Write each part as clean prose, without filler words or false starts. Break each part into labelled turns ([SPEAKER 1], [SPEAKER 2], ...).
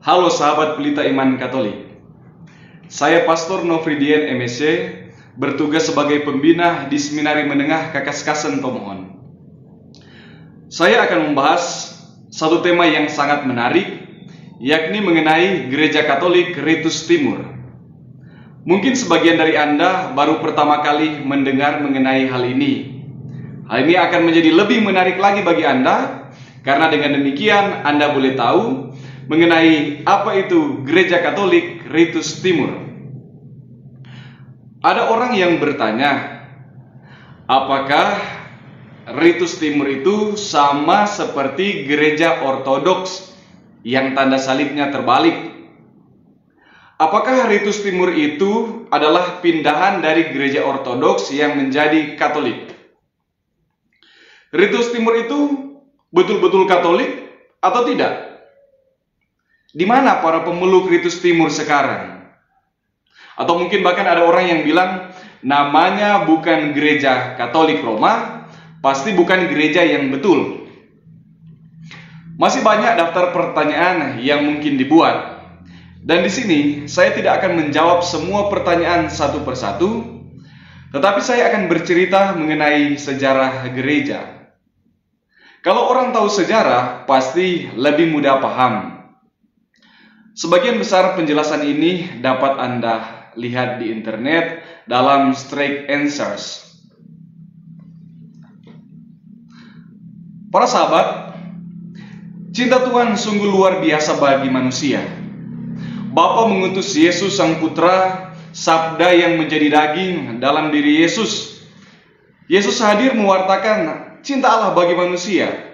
[SPEAKER 1] Halo sahabat pelita iman Katolik. Saya Pastor Nofridian MSc, bertugas sebagai pembina di Seminari Menengah Kakaskasen Tomohon. Saya akan membahas satu tema yang sangat menarik, yakni mengenai Gereja Katolik Ritus Timur. Mungkin sebagian dari Anda baru pertama kali mendengar mengenai hal ini. Hal ini akan menjadi lebih menarik lagi bagi Anda, karena dengan demikian Anda boleh tahu mengenai apa itu Gereja Katolik Ritus Timur. Ada orang yang bertanya, apakah Ritus Timur itu sama seperti Gereja Ortodoks yang tanda salibnya terbalik? Apakah Ritus Timur itu adalah pindahan dari Gereja Ortodoks yang menjadi Katolik? Ritus Timur itu betul-betul Katolik atau tidak? Di mana para pemeluk Ritus Timur sekarang? Atau mungkin bahkan ada orang yang bilang namanya bukan Gereja Katolik Roma, pasti bukan gereja yang betul. Masih banyak daftar pertanyaan yang mungkin dibuat. Dan di sini saya tidak akan menjawab semua pertanyaan satu persatu, tetapi saya akan bercerita mengenai sejarah gereja. Kalau orang tahu sejarah, pasti lebih mudah paham. Sebagian besar penjelasan ini dapat Anda lihat di internet dalam Straight Answers. Para sahabat, cinta Tuhan sungguh luar biasa bagi manusia. Bapa mengutus Yesus Sang Putra, Sabda yang menjadi daging dalam diri Yesus. Yesus hadir mewartakan cinta Allah bagi manusia.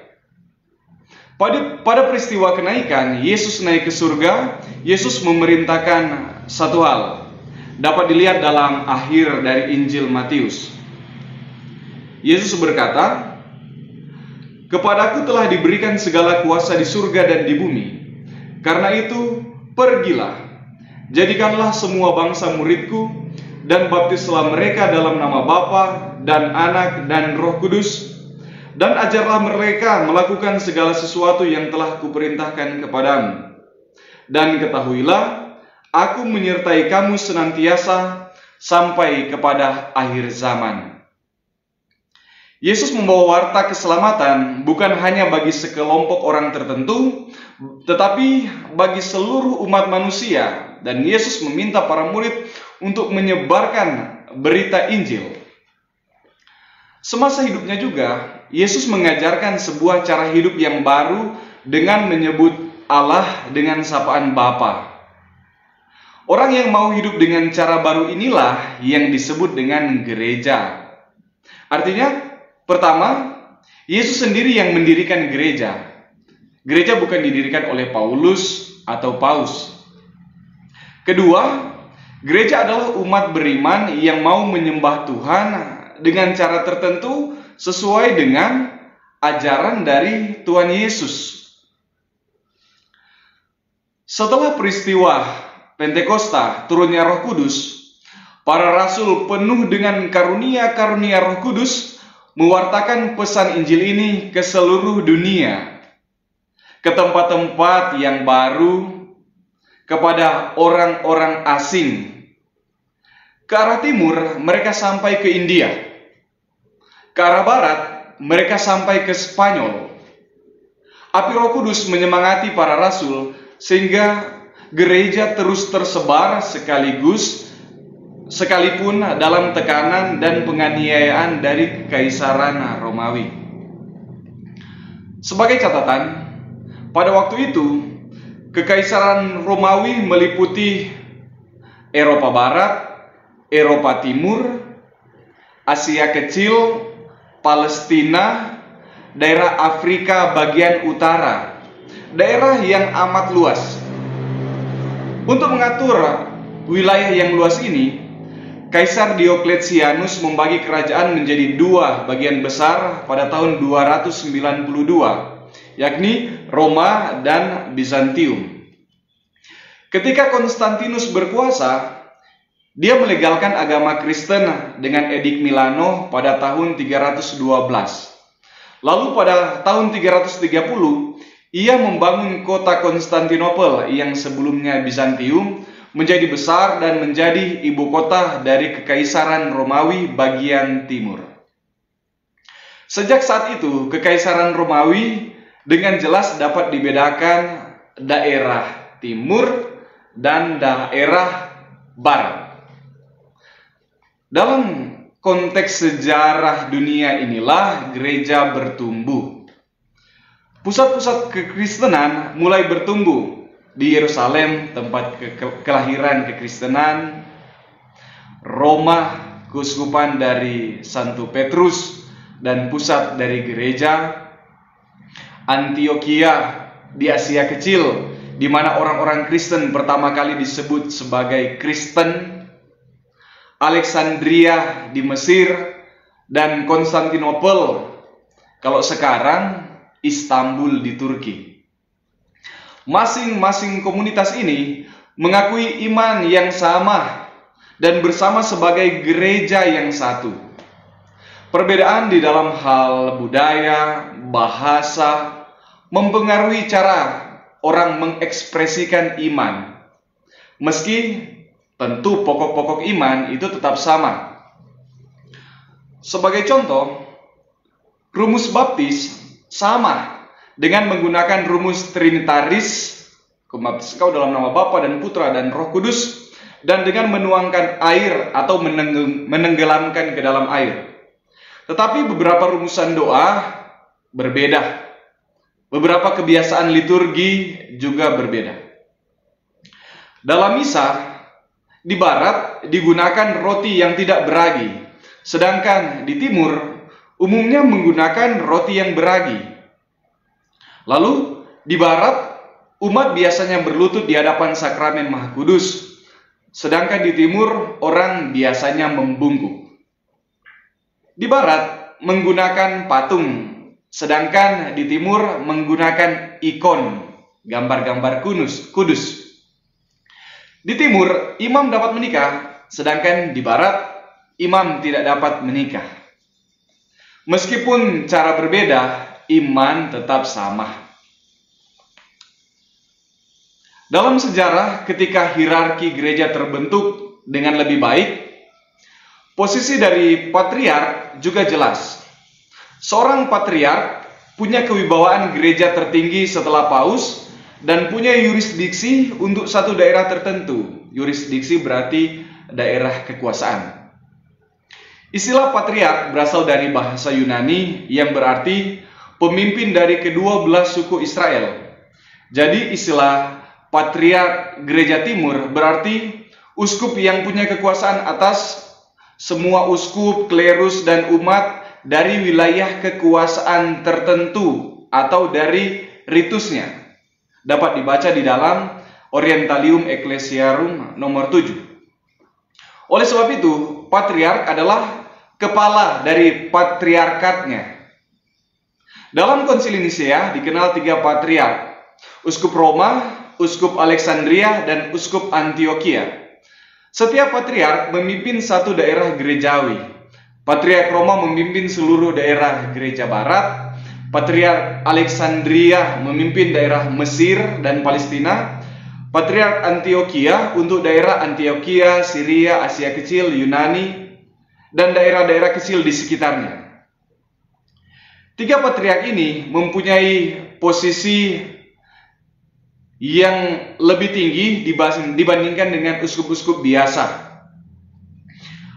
[SPEAKER 1] Pada peristiwa kenaikan, Yesus naik ke surga. Yesus memerintahkan satu hal, dapat dilihat dalam akhir dari Injil Matius. Yesus berkata, "Kepadaku telah diberikan segala kuasa di surga dan di bumi. Karena itu, pergilah, jadikanlah semua bangsa muridku, dan baptislah mereka dalam nama Bapa dan Anak dan Roh Kudus, dan ajarlah mereka melakukan segala sesuatu yang telah kuperintahkan kepadamu. Dan ketahuilah, aku menyertai kamu senantiasa sampai kepada akhir zaman." Yesus membawa warta keselamatan bukan hanya bagi sekelompok orang tertentu, tetapi bagi seluruh umat manusia. Dan Yesus meminta para murid untuk menyebarkan berita Injil. Semasa hidupnya juga, Yesus mengajarkan sebuah cara hidup yang baru dengan menyebut Allah dengan sapaan Bapa. Orang yang mau hidup dengan cara baru inilah yang disebut dengan gereja. Artinya, pertama, Yesus sendiri yang mendirikan gereja. Gereja bukan didirikan oleh Paulus atau Paus. Kedua, gereja adalah umat beriman yang mau menyembah Tuhan dengan cara tertentu sesuai dengan ajaran dari Tuhan Yesus. Setelah peristiwa Pentakosta, turunnya Roh Kudus, para rasul penuh dengan karunia-karunia Roh Kudus mewartakan pesan Injil ini ke seluruh dunia, ke tempat-tempat yang baru, kepada orang-orang asing. Ke arah timur, mereka sampai ke India. Ke arah barat, mereka sampai ke Spanyol. Api Roh Kudus menyemangati para rasul sehingga gereja terus tersebar sekalipun dalam tekanan dan penganiayaan dari Kekaisaran Romawi. Sebagai catatan, pada waktu itu Kekaisaran Romawi meliputi Eropa Barat, Eropa Timur, Asia Kecil, Palestina, daerah Afrika bagian utara, daerah yang amat luas. Untuk mengatur wilayah yang luas ini, Kaisar Diokletianus membagi kerajaan menjadi dua bagian besar pada tahun 292, yakni Roma dan Bizantium. Ketika Konstantinus berkuasa, dia melegalkan agama Kristen dengan Edik Milano pada tahun 312. Lalu pada tahun 330, Ia membangun kota Konstantinopel yang sebelumnya Bizantium menjadi besar dan menjadi ibu kota dari Kekaisaran Romawi bagian timur. Sejak saat itu, Kekaisaran Romawi dengan jelas dapat dibedakan daerah timur dan daerah barat. Dalam konteks sejarah dunia inilah gereja bertumbuh. Pusat-pusat kekristenan mulai bertumbuh di Yerusalem, tempat kelahiran kekristenan, Roma, keuskupan dari Santo Petrus dan pusat dari gereja, Antioquia di Asia Kecil, di mana orang-orang Kristen pertama kali disebut sebagai Kristen, Alexandria di Mesir, dan Konstantinopel, kalau sekarang Istanbul di Turki. Masing-masing komunitas ini mengakui iman yang sama dan bersama sebagai gereja yang satu. Perbedaan di dalam hal budaya, bahasa, mempengaruhi cara orang mengekspresikan iman. Meski tentu pokok-pokok iman itu tetap sama. Sebagai contoh, rumus baptis sama dengan menggunakan rumus trinitaris, Kau dalam nama Bapa dan Putra dan Roh Kudus, dan dengan menuangkan air atau menenggelamkan ke dalam air. Tetapi beberapa rumusan doa berbeda. Beberapa kebiasaan liturgi juga berbeda. Dalam misa, di barat digunakan roti yang tidak beragi, sedangkan di timur umumnya menggunakan roti yang beragi. Lalu, di barat, umat biasanya berlutut di hadapan sakramen Maha Kudus, sedangkan di timur orang biasanya membungkuk. Di barat menggunakan patung, sedangkan di timur menggunakan ikon, gambar-gambar kudus. Di timur, imam dapat menikah, sedangkan di barat, imam tidak dapat menikah. Meskipun cara berbeda, iman tetap sama. Dalam sejarah, ketika hierarki gereja terbentuk dengan lebih baik, posisi dari patriark juga jelas. Seorang patriark punya kewibawaan gereja tertinggi setelah paus dan punya yurisdiksi untuk satu daerah tertentu. Yurisdiksi berarti daerah kekuasaan. Istilah patriark berasal dari bahasa Yunani yang berarti pemimpin dari kedua belah suku Israel. Jadi istilah patriark gereja timur berarti uskup yang punya kekuasaan atas semua uskup, klerus, dan umat dari wilayah kekuasaan tertentu atau dari ritusnya. Dapat dibaca di dalam Orientalium Ecclesiarum nomor 7. Oleh sebab itu, patriark adalah kepala dari patriarkatnya. Dalam Konsili Nisea dikenal 3 patriark: Uskup Roma, Uskup Alexandria, dan Uskup Antioquia. Setiap patriark memimpin satu daerah gerejawi. Patriark Roma memimpin seluruh daerah gereja barat. Patriark Alexandria memimpin daerah Mesir dan Palestina. Patriark Antioquia untuk daerah Antioquia, Syria, Asia Kecil, Yunani, dan daerah-daerah kecil di sekitarnya. 3 patriark ini mempunyai posisi yang lebih tinggi dibandingkan dengan uskup-uskup biasa.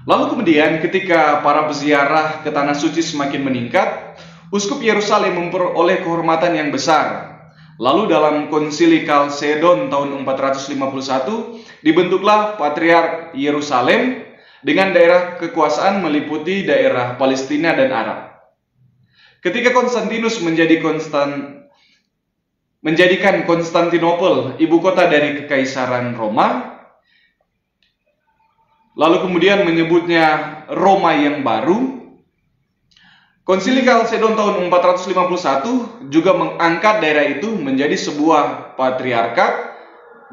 [SPEAKER 1] Lalu kemudian ketika para peziarah ke Tanah Suci semakin meningkat, Uskup Yerusalem memperoleh kehormatan yang besar. Lalu dalam Konsili Kalsedon tahun 451 dibentuklah Patriark Yerusalem dengan daerah kekuasaan meliputi daerah Palestina dan Arab. Ketika Konstantinus menjadikan Konstantinopel ibu kota dari Kekaisaran Roma, lalu kemudian menyebutnya Roma yang baru, Konsili Kalsedon tahun 451 juga mengangkat daerah itu menjadi sebuah patriarkat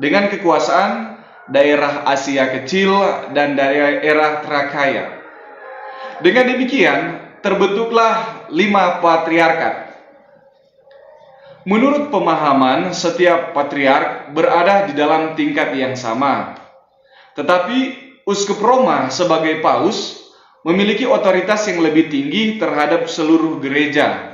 [SPEAKER 1] dengan kekuasaan daerah Asia Kecil dan daerah Trakaya. Dengan demikian, terbentuklah 5 patriarkat. Menurut pemahaman, setiap patriark berada di dalam tingkat yang sama. Tetapi Uskup Roma sebagai paus memiliki otoritas yang lebih tinggi terhadap seluruh gereja.